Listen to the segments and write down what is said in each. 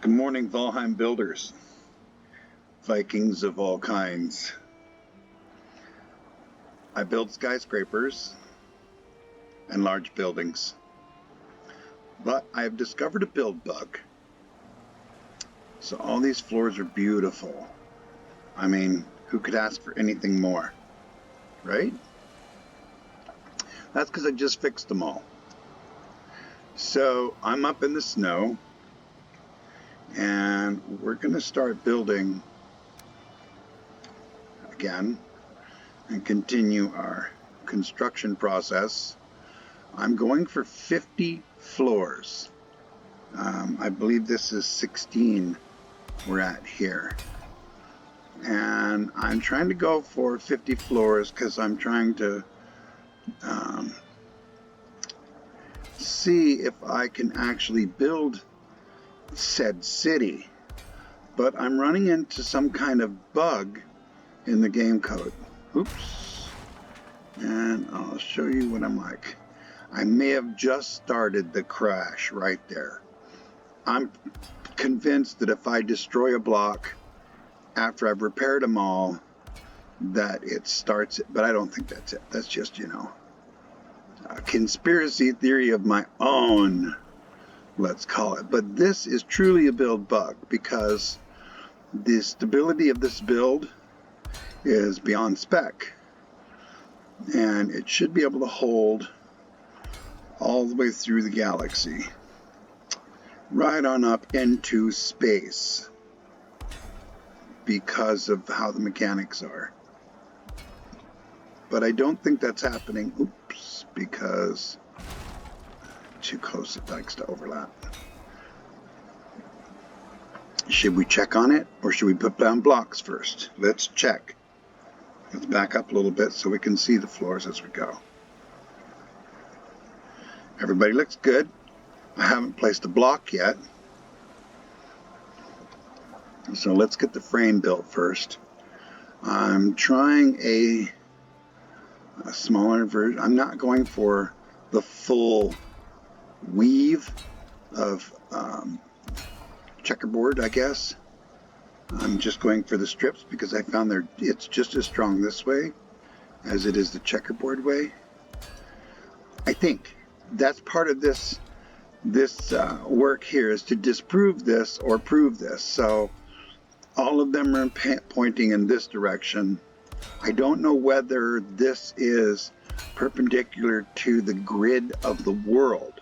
Good morning, Valheim builders, Vikings of all kinds. I build skyscrapers and large buildings, but I have discovered a build bug. So all these floors are beautiful. I mean, who could ask for anything more, right? That's because I just fixed them all. So I'm up in the snow, and we're going to start building again and continue our construction process. I'm going for 50 floors. I believe this is 16 we're at here. And I'm trying to go for 50 floors because I'm trying to see if I can actually build said city. But I'm running into some kind of bug in the game code. Oops. And I'll show you what I'm like. I may have just started the crash right there. I'm convinced that if I destroy a block after I've repaired them all, that it starts it, but I don't think that's it. That's just, a conspiracy theory of my own, let's call it. But this is truly a build bug because the stability of this build is beyond spec, and it should be able to hold all the way through the galaxy, right on up into space, because of how the mechanics are. But I don't think that's happening. Oops, because too close, it likes to overlap. Should we check on it, or should we put down blocks first? Let's check. Let's back up a little bit so we can see the floors as we go. Everybody looks good. I haven't placed a block yet. So let's get the frame built first. I'm trying a smaller version. I'm not going for the full weave of checkerboard, I guess. I'm just going for the strips because I found it's just as strong this way as it is the checkerboard way. I think that's part of this work here, is to disprove this or prove this. So all of them are pointing in this direction. I don't know whether this is perpendicular to the grid of the world,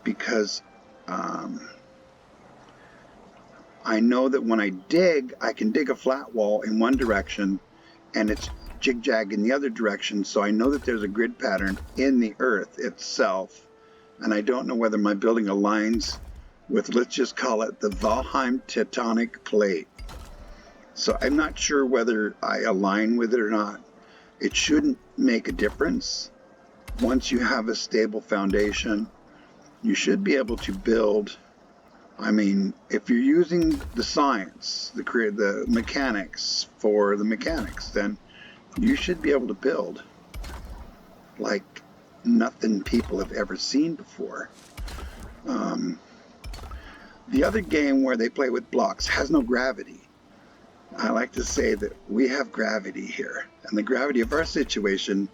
because I know that when I dig, I can dig a flat wall in one direction and it's jig-jag in the other direction, so I know that there's a grid pattern in the earth itself, and I don't know whether my building aligns with, let's just call it, the Valheim tectonic plate. So I'm not sure whether I align with it or not. It shouldn't make a difference. Once you have a stable foundation, you should be able to build. I mean, if you're using the science, the mechanics for the mechanics, then you should be able to build like nothing people have ever seen before. The other game where they play with blocks has no gravity. I like to say that we have gravity here, and the gravity of our situation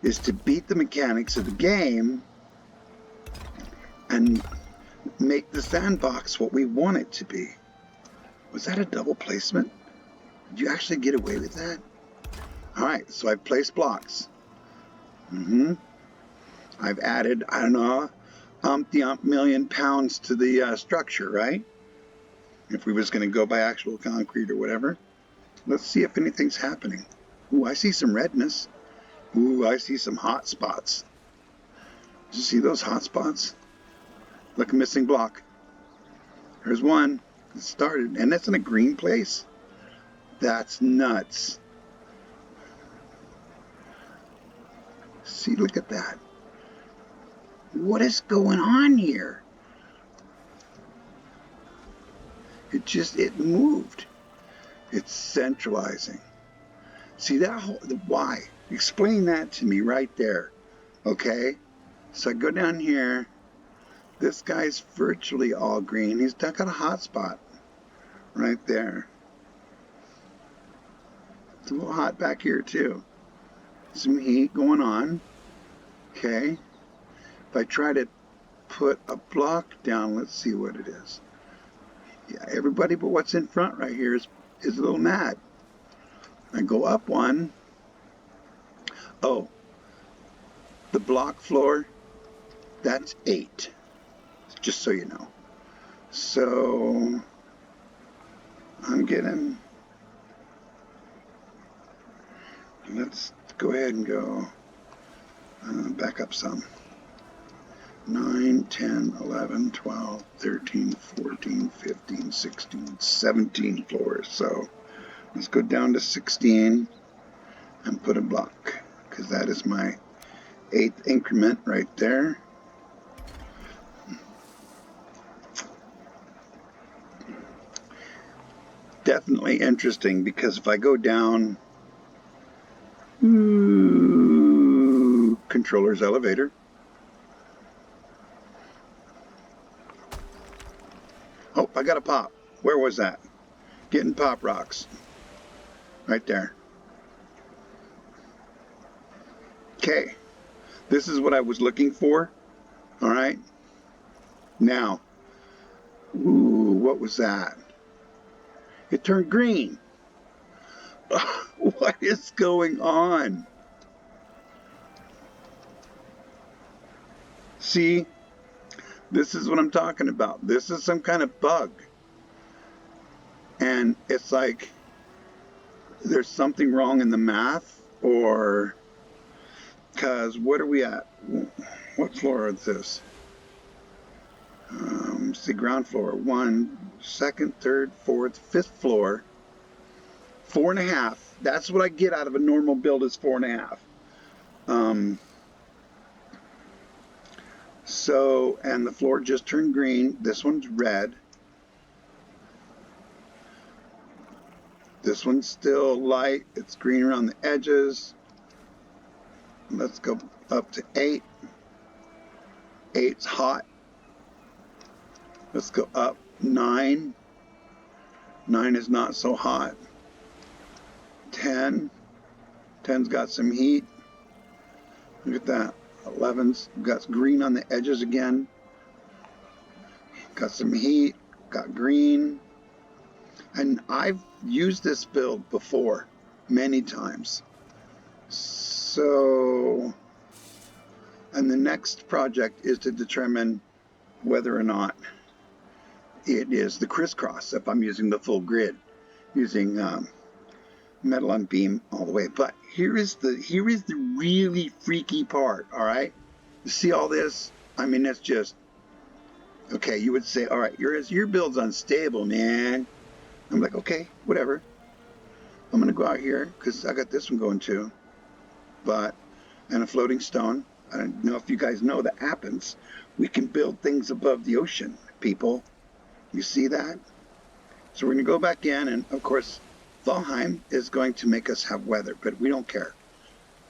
is to beat the mechanics of the game and make the sandbox what we want it to be. Was that a double placement? Did you actually get away with that? Alright, so I've placed blocks. I've added, I don't know, million pounds to the structure, right? If we was going to go by actual concrete or whatever. Let's see if anything's happening. Ooh, I see some redness. Ooh, I see some hot spots. Did you see those hot spots? Look, a missing block. There's one. It started, and that's in a green place. That's nuts. See, look at that. What is going on here? It moved. It's centralizing. See that whole, why? Explain that to me right there. Okay? So I go down here. This guy's virtually all green. He's got a hot spot right there. It's a little hot back here too. Some heat going on. Okay. If I try to put a block down, let's see what it is. Yeah, everybody but what's in front right here is a little mad. I go up one. Oh, the block floor, that's 8. Just so you know. So I'm getting, let's go ahead and go back up some. 9, 10, 11, 12, 13, 14, 15, 16, 17 floors. So let's go down to 16 and put a block, because that is my 8th increment right there. Definitely interesting, because if I go down, controller's elevator. Oh, I got a pop. Where was that? Getting pop rocks. Right there. Okay. This is what I was looking for. All right. Now, what was that? It turned green. What is going on? See, this is what I'm talking about. This is some kind of bug. And it's like there's something wrong in the math, or because what are we at? What floor is this? See, ground floor. 1, 2nd, 3rd, 4th, 5th floor. 4.5. That's what I get out of a normal build, is 4.5. So, and the floor just turned green. This one's red. This one's still light. It's green around the edges. Let's go up to 8. 8's hot. Let's go up 9. 9 is not so hot. 10. 10's got some heat. Look at that. 11's got green on the edges again. Got some heat. Got green. And I've used this build before many times. So, and the next project is to determine whether or not it is the crisscross, if I'm using the full grid, using metal on beam all the way. But here is the really freaky part. All right, you see all this? I mean, it's just okay. You would say, all right, your build's unstable, man. I'm like, okay, whatever. I'm gonna go out here because I got this one going too. But and a floating stone. I don't know if you guys know that happens. We can build things above the ocean, people. You see that? So we're going to go back in, and of course, Valheim is going to make us have weather, but we don't care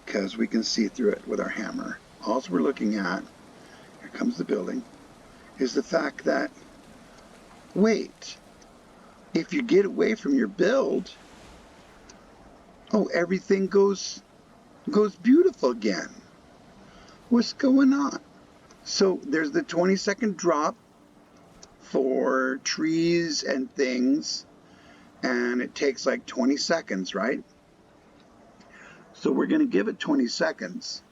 because we can see through it with our hammer. All we're looking at, here comes the building, is the fact that, wait, if you get away from your build, oh, everything goes beautiful again. What's going on? So there's the 20-second drop for trees and things, and it takes like 20 seconds, right? So we're going to give it 20 seconds.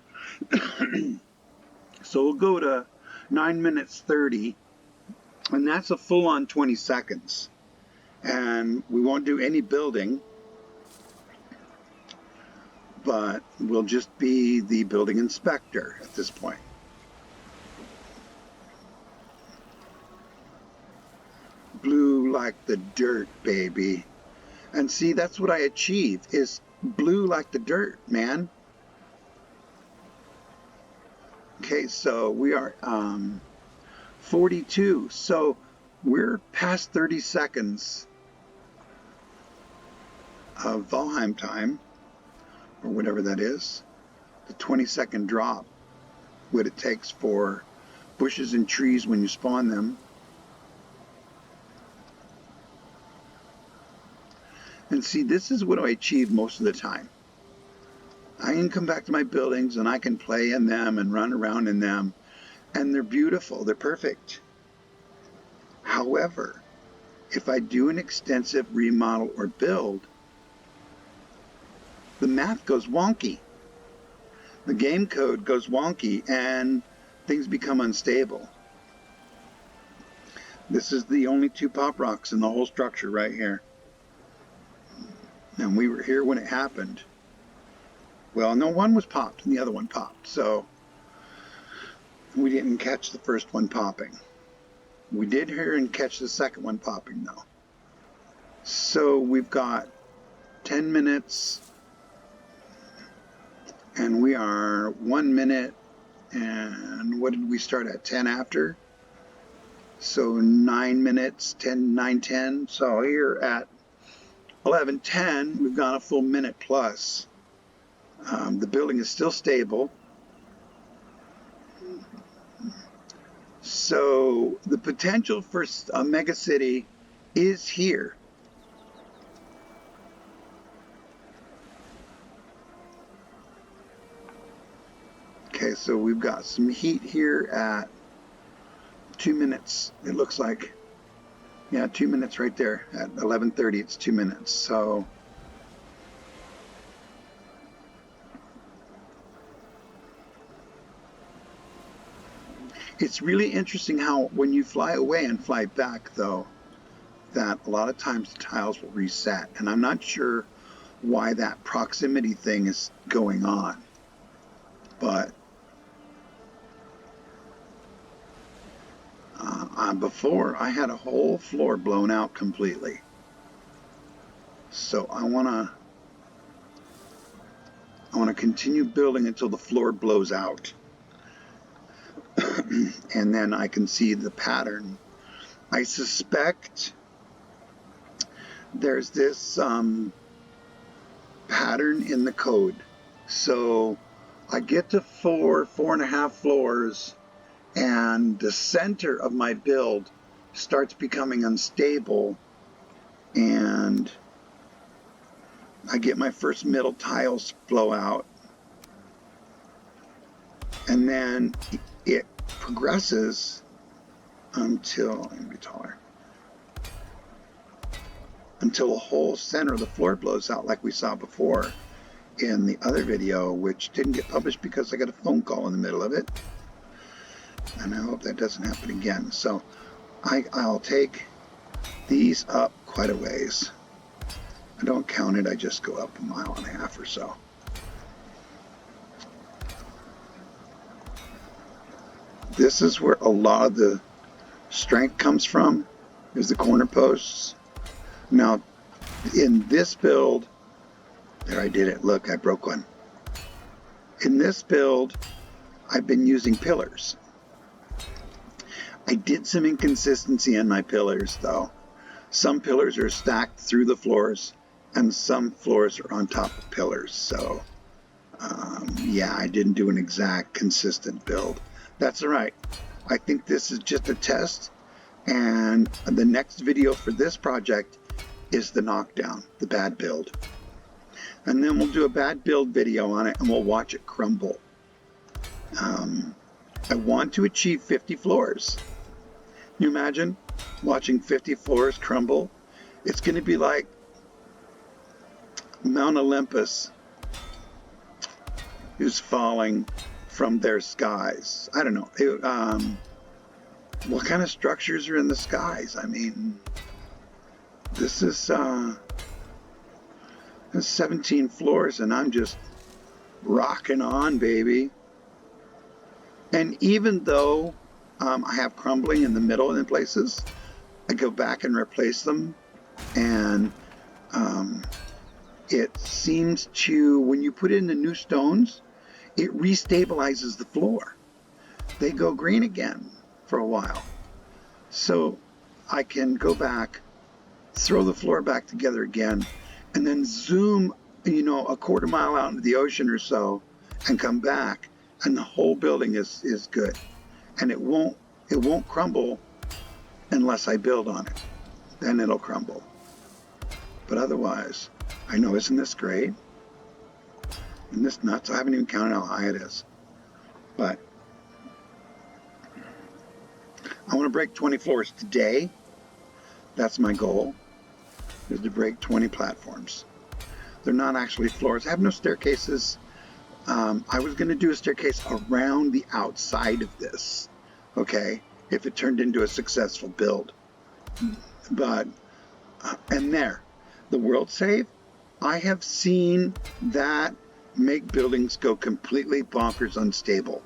So we'll go to 9 minutes 30, and that's a full-on 20 seconds. And we won't do any building, but we'll just be the building inspector at this point. Blue like the dirt, baby. And see, that's what I achieve, is blue like the dirt, man. Okay, so we are 42. So we're past 30 seconds of Valheim time, or whatever that is. The 20-second drop, what it takes for bushes and trees when you spawn them. And see, this is what I achieve most of the time. I can come back to my buildings and I can play in them and run around in them, and they're beautiful, they're perfect. However, if I do an extensive remodel or build, the math goes wonky. The game code goes wonky and things become unstable. This is the only 2 pop rocks in the whole structure right here. And we were here when it happened. Well, no, one was popped and the other one popped, so we didn't catch the first one popping. We did hear and catch the second one popping, though. So we've got 10 minutes, and we are 1 minute, and what did we start at, 10 after? So 9 minutes, 9:10. So here at 11:10, we've gone a full minute plus. The building is still stable. So the potential for a mega city is here. Okay, so we've got some heat here at 2 minutes, it looks like. Yeah, 2 minutes right there. At 11:30, it's 2 minutes. So it's really interesting how when you fly away and fly back, though, that a lot of times the tiles will reset. And I'm not sure why that proximity thing is going on. But before, I had a whole floor blown out completely. So I want to continue building until the floor blows out. And then I can see the pattern. I suspect there's this pattern in the code. So I get to 4.5 floors, and the center of my build starts becoming unstable, and I get my first middle tiles blow out, and then it progresses until, let me be taller, until the whole center of the floor blows out, like we saw before in the other video, which didn't get published because I got a phone call in the middle of it. And I hope that doesn't happen again. So I'll take these up quite a ways. I don't count it, I just go up 1.5 miles or so. This is where a lot of the strength comes from, is the corner posts. Now, in this build, there I did it, look, I broke one. In this build, I've been using pillars. I did some inconsistency in my pillars, though. Some pillars are stacked through the floors, and some floors are on top of pillars. So, yeah, I didn't do an exact consistent build. That's all right. I think this is just a test, and the next video for this project is the knockdown, the bad build. And then we'll do a bad build video on it, and we'll watch it crumble. I want to achieve 50 floors. Can you imagine watching 50 floors crumble? It's going to be like Mount Olympus is falling from their skies. I don't know. What kind of structures are in the skies? I mean, this is 17 floors, and I'm just rocking on, baby. And even though I have crumbling in the middle and in places, I go back and replace them, and it seems to, when you put in the new stones, it restabilizes the floor. They go green again for a while. So I can go back, throw the floor back together again, and then zoom, a 1/4 mile out into the ocean or so, and come back, and the whole building is good. and it won't crumble unless I build on it. Then it'll crumble. But otherwise, I know, isn't this great? Isn't this nuts? I haven't even counted how high it is. But I want to break 20 floors today. That's my goal, is to break 20 platforms. They're not actually floors. I have no staircases. I was going to do a staircase around the outside of this, okay, if it turned into a successful build. But, and there, the world save, I have seen that make buildings go completely bonkers unstable.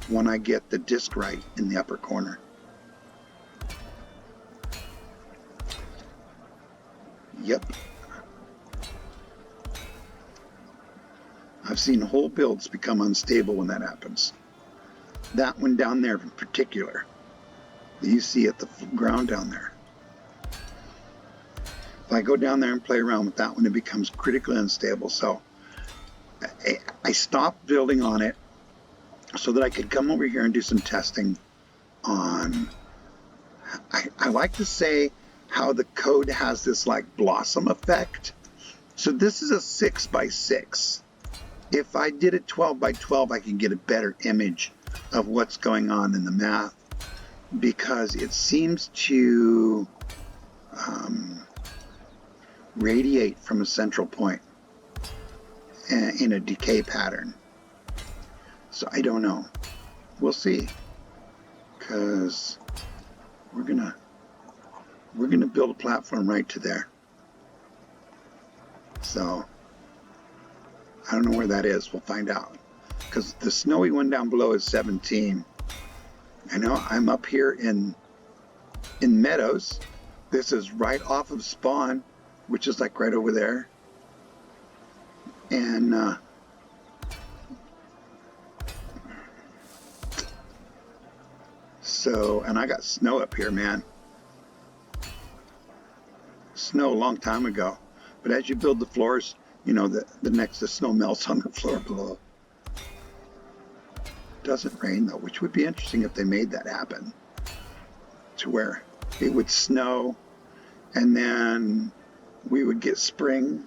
When I get the disc right in the upper corner. Yep. I've seen whole builds become unstable when that happens. That one down there in particular, that you see at the ground down there. If I go down there and play around with that one, it becomes critically unstable. So I stopped building on it so that I could come over here and do some testing on, I like to say how the code has this like blossom effect. So this is a 6x6. If I did it 12x12, I could get a better image of what's going on in the math, because it seems to radiate from a central point in a decay pattern. So I don't know. We'll see, because we're gonna build a platform right to there. So I don't know where that is. We'll find out, because the snowy one down below is 17. I know I'm up here in Meadows. This is right off of Spawn, which is like right over there. And so, and I got snow up here, man. Snow a long time ago. But as you build the floors, you know, the snow melts on the floor below. It doesn't rain though, which would be interesting if they made that happen, to where it would snow and then we would get spring,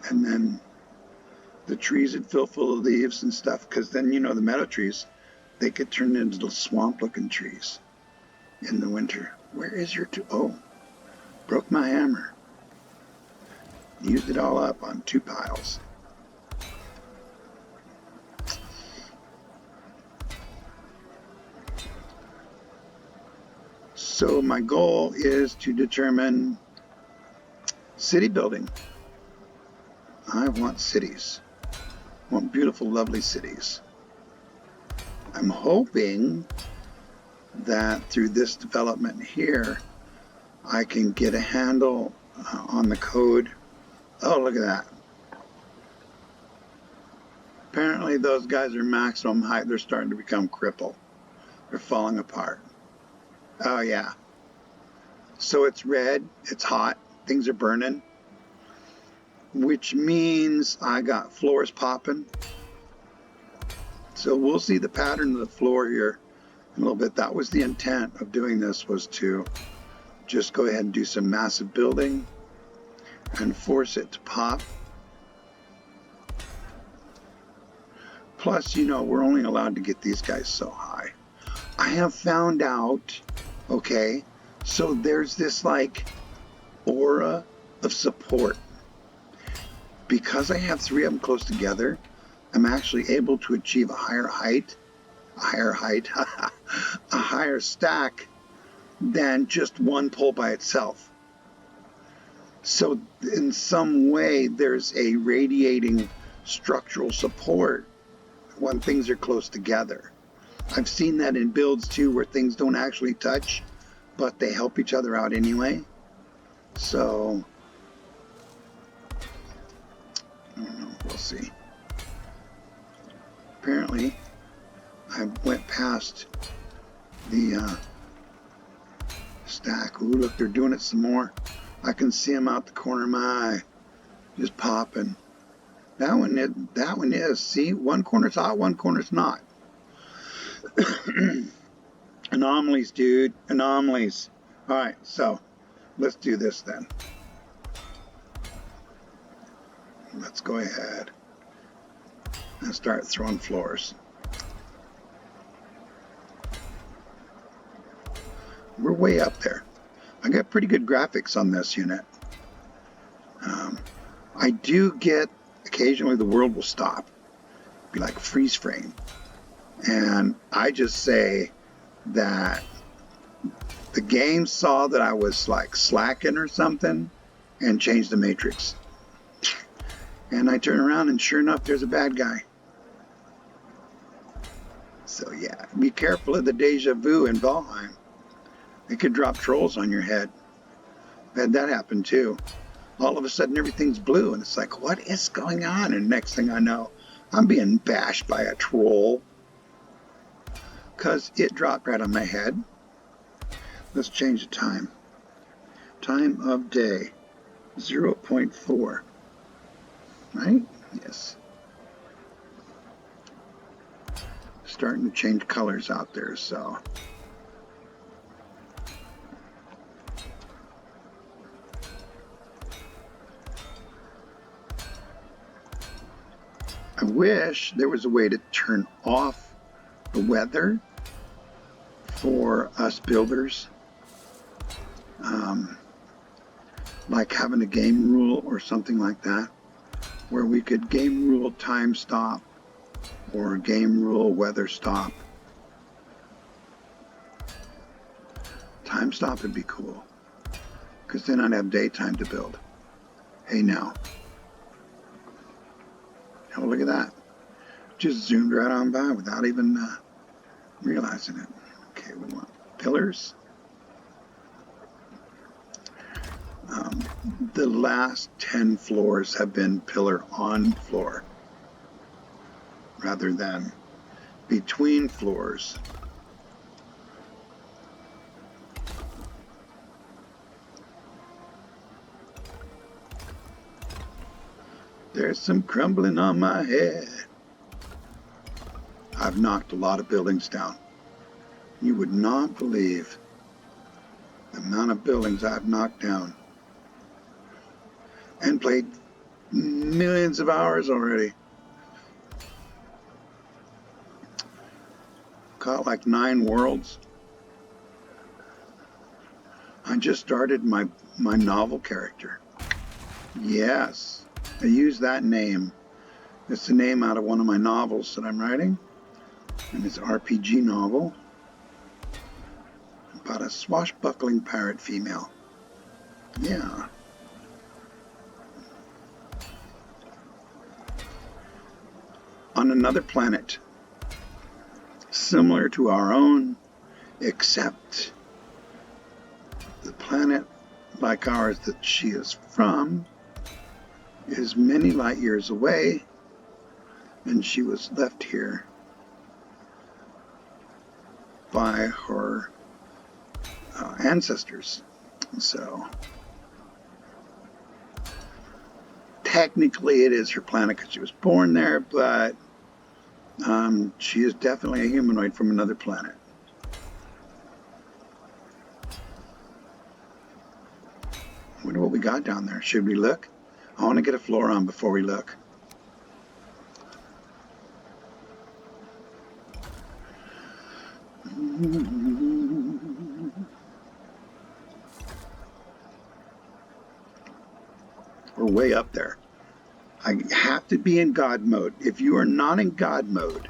and then the trees would fill full of leaves and stuff, because then, you know, the meadow trees, they could turn into little swamp looking trees in the winter. Where is your oh, broke my hammer. Used it all up on 2 piles. So my goal is to determine city building. I want cities. I want beautiful, lovely cities. I'm hoping that through this development here, I can get a handle on the code. Oh, look at that. Apparently those guys are maximum height. They're starting to become crippled. They're falling apart. Oh yeah. So it's red, it's hot, things are burning, which means I got floors popping. So we'll see the pattern of the floor here in a little bit. That was the intent of doing this, was to just go ahead and do some massive building and force it to pop. Plus, you know, we're only allowed to get these guys so high. I have found out, okay, so there's this like aura of support. Because I have 3 of them close together, I'm actually able to achieve a higher stack than just one pole by itself. So in some way, there's a radiating structural support when things are close together. I've seen that in builds too, where things don't actually touch, but they help each other out anyway. So I don't know, we'll see. Apparently, I went past the stack. Ooh, look, they're doing it some more. I can see them out the corner of my eye, just popping. That one is. See, one corner's hot, one corner's not. Anomalies, dude. Anomalies. All right, so let's do this then. Let's go ahead and start throwing floors. We're way up there. I got pretty good graphics on this unit. I do get occasionally the world will stop, be like freeze frame, and I just say that the game saw that I was like slacking or something and changed the matrix. And I turn around and sure enough, there's a bad guy. So yeah, be careful of the deja vu in Valheim. It could drop trolls on your head. I've had that happen too. All of a sudden everything's blue and it's like, what is going on? And next thing I know, I'm being bashed by a troll because it dropped right on my head. Let's change the time. Time of day, 0.4. Right? Yes. Starting to change colors out there, so. I wish there was a way to turn off the weather for us builders. Like having a game rule or something like that, where we could game rule time stop or game rule weather stop. Time stop would be cool, because then I'd have daytime to build. Hey now. Oh, look at that. Just zoomed right on by without even realizing it. Okay, we want pillars. The last 10 floors have been pillar on floor rather than between floors. There's some crumbling on my head. I've knocked a lot of buildings down. You would not believe the amount of buildings I've knocked down. And played millions of hours already. Caught like 9 worlds. I just started my novel character. Yes, I use that name. It's the name out of one of my novels that I'm writing. And it's an RPG novel about a swashbuckling pirate female. Yeah. On another planet, similar to our own, except the planet like ours that she is from is many light years away, and she was left here by her ancestors. So technically it is her planet because she was born there, but she is definitely a humanoid from another planet. I wonder what we got down there. Should we look? I want to get a floor on before we look. We're way up there. I have to be in God mode. If you are not in God mode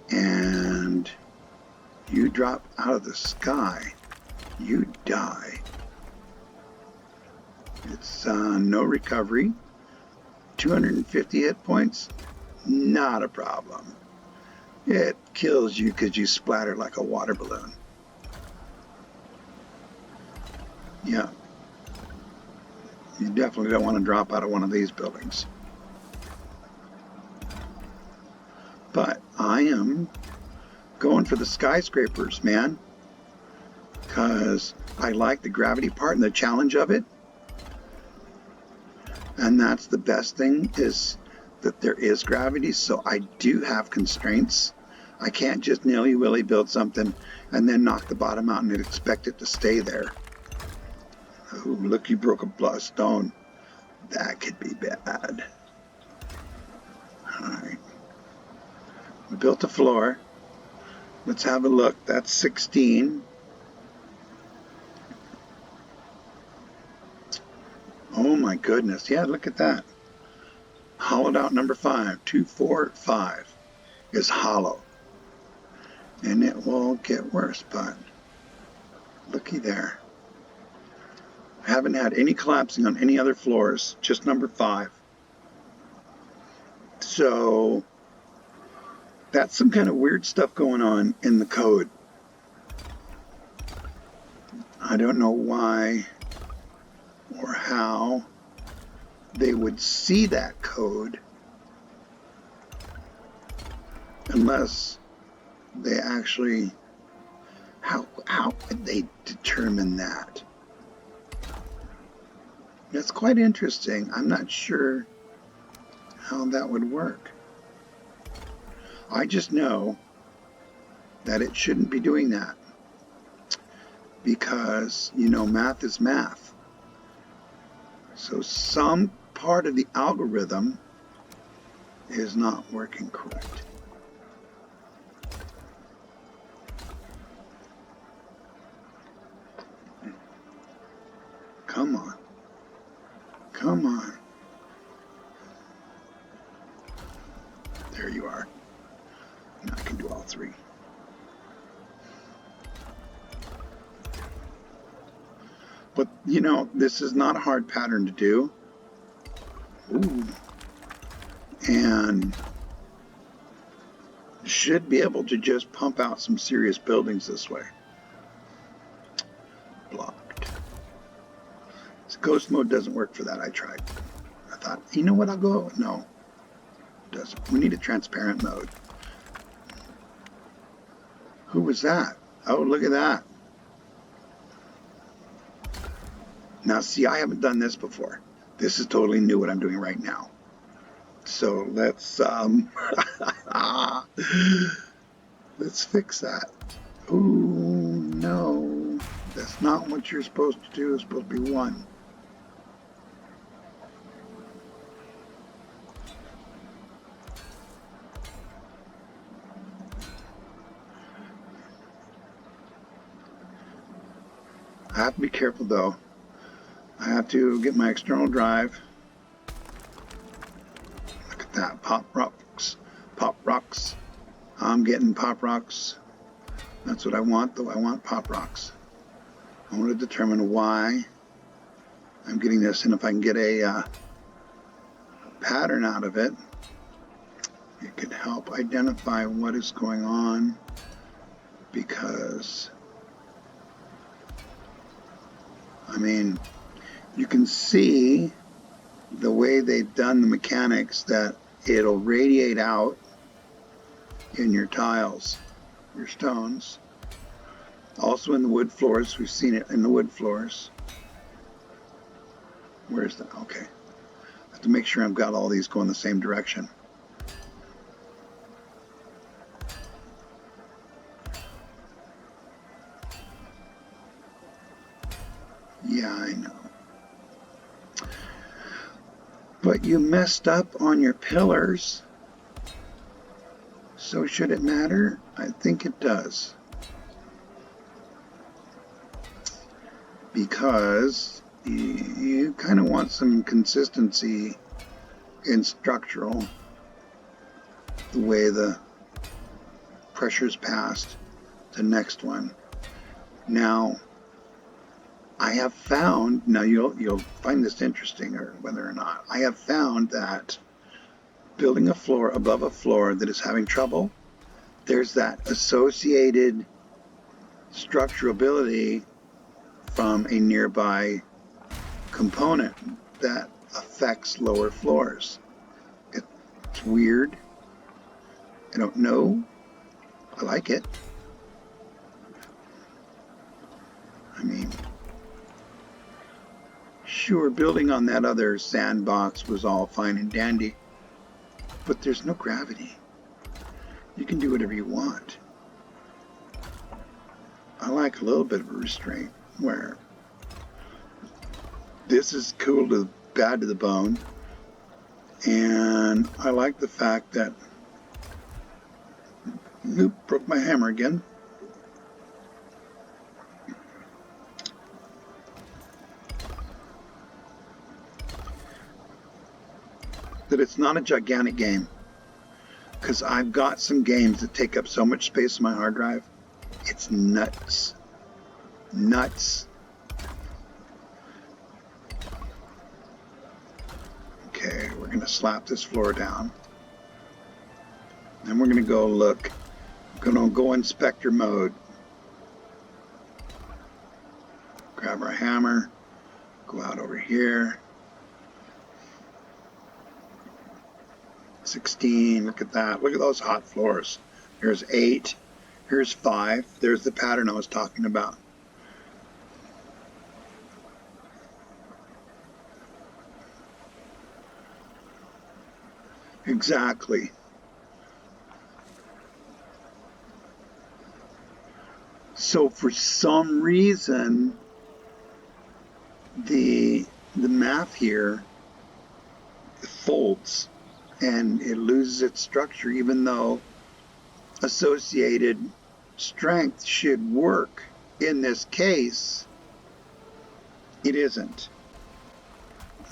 and you drop out of the sky, you die. It's no recovery. 250 hit points, not a problem. It kills you because you splatter like a water balloon. Yeah. You definitely don't want to drop out of one of these buildings. But I am going for the skyscrapers, man. Because I like the gravity part and the challenge of it. And that's the best thing, is that there is gravity, so I do have constraints. I can't just nilly-willy build something and then knock the bottom out and expect it to stay there. Oh, look, you broke a stone. That could be bad. Alright. We built a floor. Let's have a look. That's 16. Oh my goodness. Yeah, look at that. Hollowed out number 5. 2, 4, 5 is hollow. And it will get worse, but looky there. I haven't had any collapsing on any other floors, just number 5. So that's some kind of weird stuff going on in the code. I don't know why or how they would see that code unless they actually, how would they determine that? That's quite interesting. I'm not sure how that would work. I just know that it shouldn't be doing that because, you know, math is math. So some part of the algorithm is not working correct. Come on. Come on. There you are. Now I can do all 3. But, you know, this is not a hard pattern to do. Ooh. And should be able to just pump out some serious buildings this way. Blocked. So ghost mode doesn't work for that. I tried. I thought, you know what, I'll go. No, it doesn't. We need a transparent mode. Who was that? Oh, look at that. Now, see, I haven't done this before. This is totally new what I'm doing right now. So let's let's fix that. Ooh, no. That's not what you're supposed to do. It's supposed to be 1. I have to be careful though. I have to get my external drive. Look at that. Pop rocks. Pop rocks. I'm getting pop rocks. That's what I want though. I want pop rocks. I want to determine why I'm getting this, and if I can get a pattern out of it, it could help identify what is going on, because I mean, you can see the way they've done the mechanics that it'll radiate out in your tiles, your stones. Also in the wood floors, we've seen it in the wood floors. Where's that? Okay. I have to make sure I've got all these going the same direction. Yeah, I know. But you messed up on your pillars. So should it matter? I think it does. Because you kind of want some consistency in structural, the way the pressure's passed to the next one. Now, I have found, now you'll find this interesting, or whether or not, I have found that building a floor above a floor that is having trouble, there's that associated structurability from a nearby component that affects lower floors. It's weird. I don't know. I like it. I mean, sure, building on that other sandbox was all fine and dandy, but there's no gravity. You can do whatever you want. I like a little bit of a restraint where this is cool to bad to the bone, and I like the fact that, oop, broke my hammer again. That it's not a gigantic game, because I've got some games that take up so much space on my hard drive. It's nuts. Nuts. Okay, we're going to slap this floor down. Then we're going to go look. We're going to go inspector mode. Grab our hammer. Go out over here. 16, look at that. Look at those hot floors. Here's 8. Here's 5. There's the pattern I was talking about. Exactly. So for some reason, the math here folds and it loses its structure, even though associated strength should work. In this case, it isn't.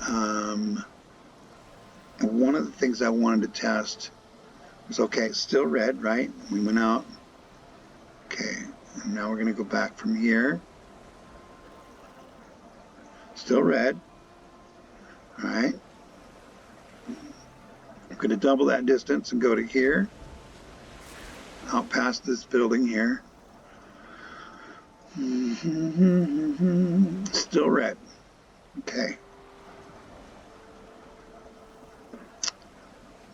And one of the things I wanted to test was, okay, it's still red, right? We went out. Okay, and now we're going to go back from here. Still red. All right. I'm going to double that distance and go to here. Out past this building here. Still red. Okay.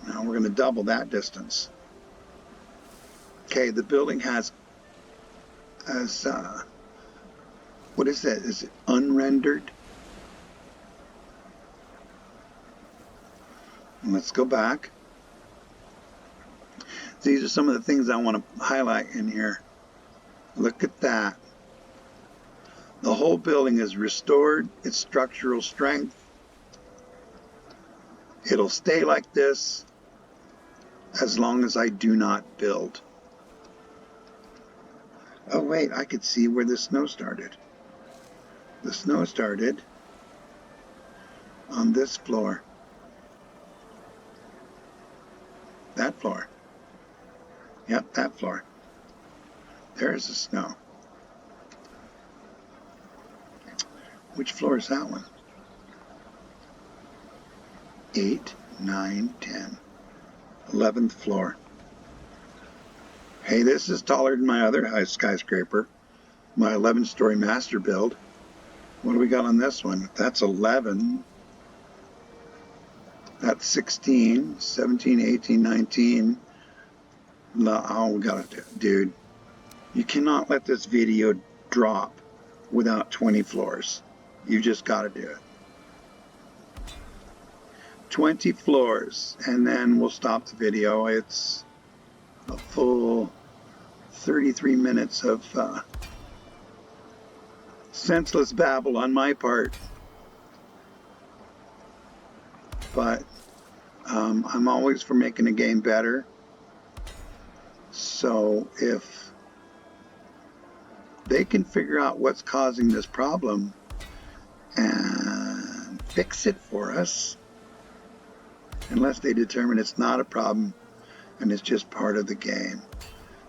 Now we're going to double that distance. Okay, the building has what is that? Is it unrendered? Let's go back. These are some of the things I want to highlight in here. Look at that. The whole building is restored its structural strength. It'll stay like this as long as I do not build. Oh wait, I could see where the snow started. The snow started on this floor. That floor. Yep, that floor. There's the snow. Which floor is that one? 8, 9, 10. 11th floor. Hey, this is taller than my other high skyscraper. My 11-story master build. What do we got on this one? That's 11. That's 16, 17, 18, 19. No, oh, we got it, dude. You cannot let this video drop without 20 floors. You just got to do it. 20 floors, and then we'll stop the video. It's a full 33 minutes of senseless babble on my part. But I'm always for making a game better. So if they can figure out what's causing this problem and fix it for us, unless they determine it's not a problem and it's just part of the game,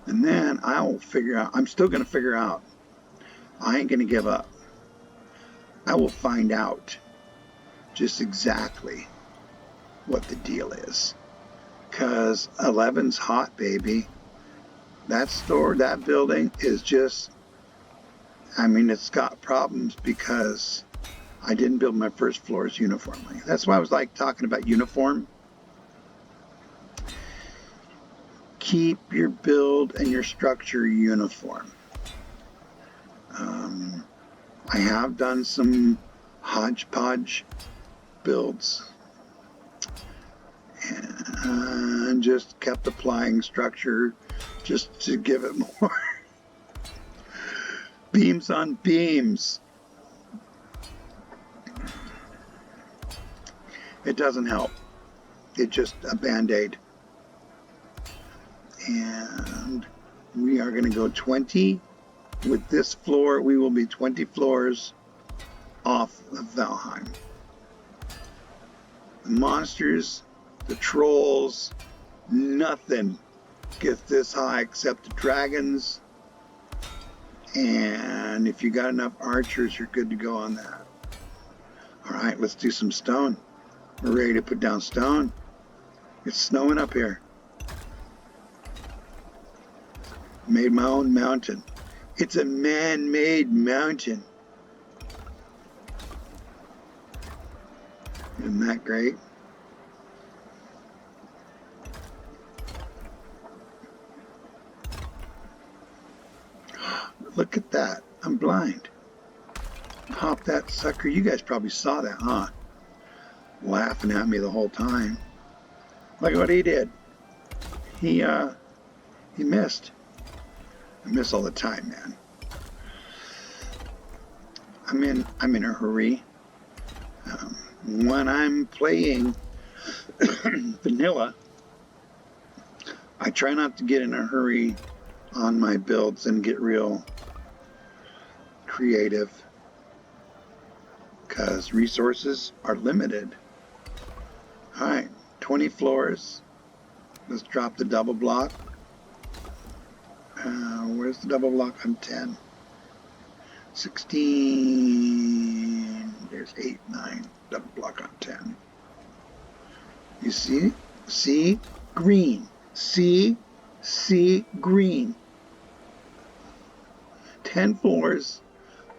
and then I will figure out, I'm still going to figure out. I ain't going to give up. I will find out just exactly what the deal is. Because 11's hot, baby. That store, that building is just, I mean, it's got problems because I didn't build my first floors uniformly. That's why I was like talking about uniform. Keep your build and your structure uniform. I have done some hodgepodge builds. And And just kept applying structure just to give it more. Beams on beams. It doesn't help. It's just a band-aid. And we are going to go 20. With this floor, we will be 20 floors off of Valheim. The monsters, the trolls, nothing gets this high except the dragons. And if you got enough archers, you're good to go on that. All right, let's do some stone. We're ready to put down stone. It's snowing up here. Made my own mountain. It's a man-made mountain. Isn't that great? Look at that. I'm blind. Pop that sucker. You guys probably saw that, huh? Laughing at me the whole time. Look at what he did. He missed. I miss all the time, man. I'm in a hurry. When I'm playing vanilla, I try not to get in a hurry on my builds and get real creative, because resources are limited. All right, 20 floors. Let's drop the double block. Where's the double block on 10? 16. There's 8, 9. Double block on 10. You see? See? Green. See? Green. 10 floors.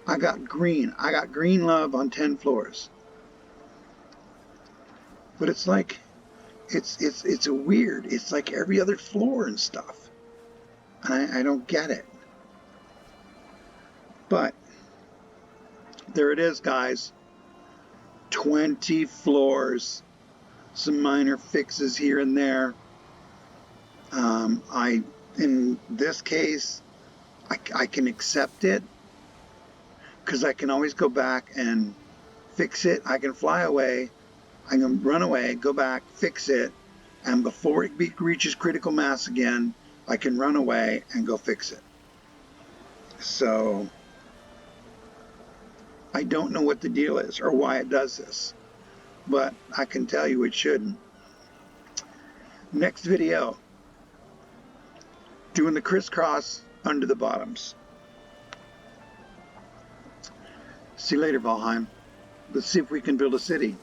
I got green. I got green love on 10 floors. But it's like, it's a weird. It's like every other floor and stuff. I don't get it. But there it is, guys. 20 floors. Some minor fixes here and there. In this case, I can accept it, because I can always go back and fix it. I can fly away. I can run away, go back, fix it, and before it reaches critical mass again, I can run away and go fix it. So I don't know what the deal is or why it does this, but I can tell you it shouldn't. Next video, doing the crisscross under the bottoms. See you later, Valheim. Let's see if we can build a city.